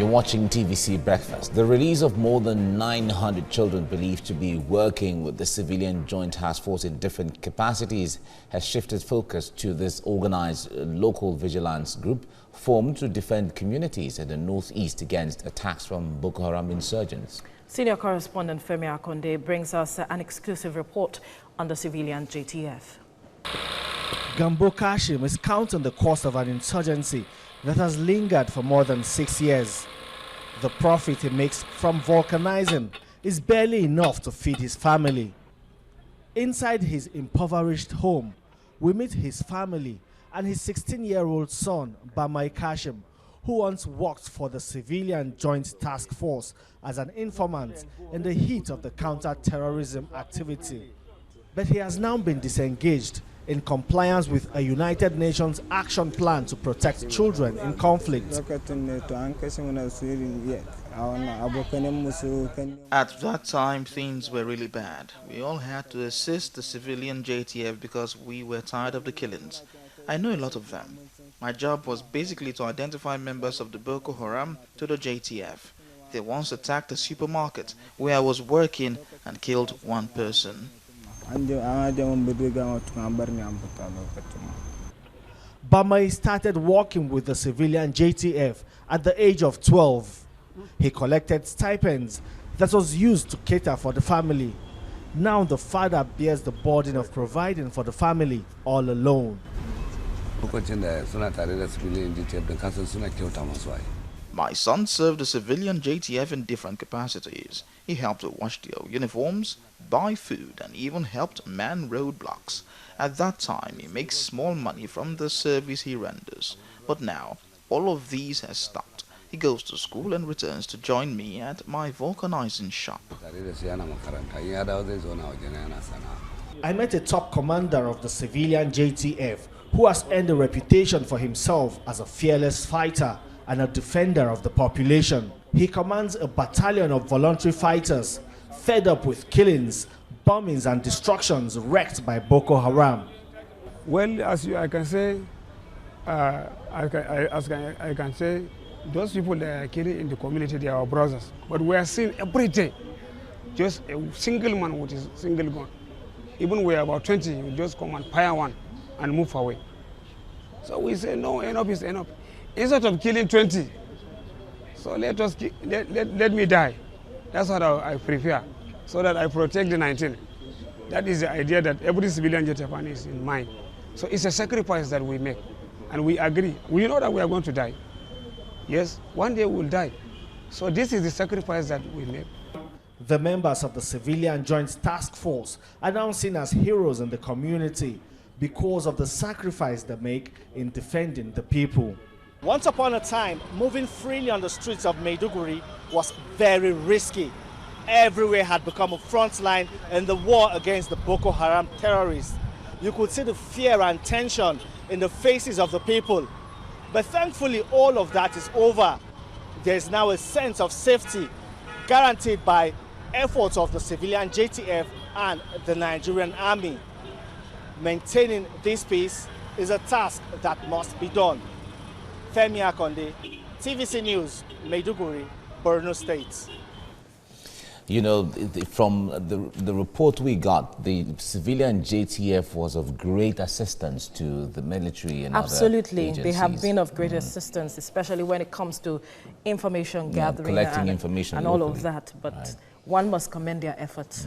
You're watching TVC Breakfast. The release of more than 900 children believed to be working with the Civilian Joint Task Force in different capacities has shifted focus to this organized local vigilance group formed to defend communities in the northeast against attacks from Boko Haram insurgents. Senior correspondent Femi Akonde brings us an exclusive report on the Civilian JTF. Gambo Kashim is counting the cost of an insurgency that has lingered for more than 6 years. The profit he makes from vulcanizing is barely enough to feed his family. Inside his impoverished home, we meet his family and his 16-year-old son, Bamai Kashim, who once worked for the Civilian Joint Task Force as an informant in the heat of the counter-terrorism activity. But he has now been disengaged in compliance with a United Nations action plan to protect children in conflict. At that time, things were really bad. We all had to assist the Civilian JTF because we were tired of the killings. I know a lot of them. My job was basically to identify members of the Boko Haram to the JTF. They once attacked a supermarket where I was working and killed one person. Bamai started working with the Civilian JTF at the age of 12. He collected stipends that was used to cater for the family. Now the father bears the burden of providing for the family all alone. My son served the Civilian JTF in different capacities. He helped to wash their uniforms, buy food, and even helped man roadblocks. At that time, he makes small money from the service he renders. But now, all of these has stopped. He goes to school and returns to join me at my vulcanizing shop. I met a top commander of the Civilian JTF who has earned a reputation for himself as a fearless fighter and a defender of the population. He commands a battalion of voluntary fighters fed up with killings, bombings and destructions wreaked by Boko Haram. Well, I can say, those people that are killing in the community, they are our brothers. But we are seeing every day, just a single man with his single gun. Even we are about 20, you just come and fire one and move away. So we say, no, enough is enough. Instead of killing 20, so let me die. That's what I prefer, so that I protect the 19. That is the idea that every civilian JTF is in mind. So it's a sacrifice that we make, and we agree. We know that we are going to die. Yes, one day we'll die. So this is the sacrifice that we make. The members of the Civilian Joint Task Force are now seen as heroes in the community because of the sacrifice they make in defending the people. Once upon a time, moving freely on the streets of Maiduguri was very risky. Everywhere had become a front line in the war against the Boko Haram terrorists. You could see the fear and tension in the faces of the people. But thankfully, all of that is over. There is now a sense of safety guaranteed by efforts of the Civilian JTF and the Nigerian Army. Maintaining this peace is a task that must be done. Femi Akonde, TVC News, Maiduguri, Borno State. You know, from the report we got, the Civilian JTF was of great assistance to the military and absolutely. Other they have been of great assistance, especially when it comes to information gathering, collecting and information and all locally. of that. But one must commend their efforts.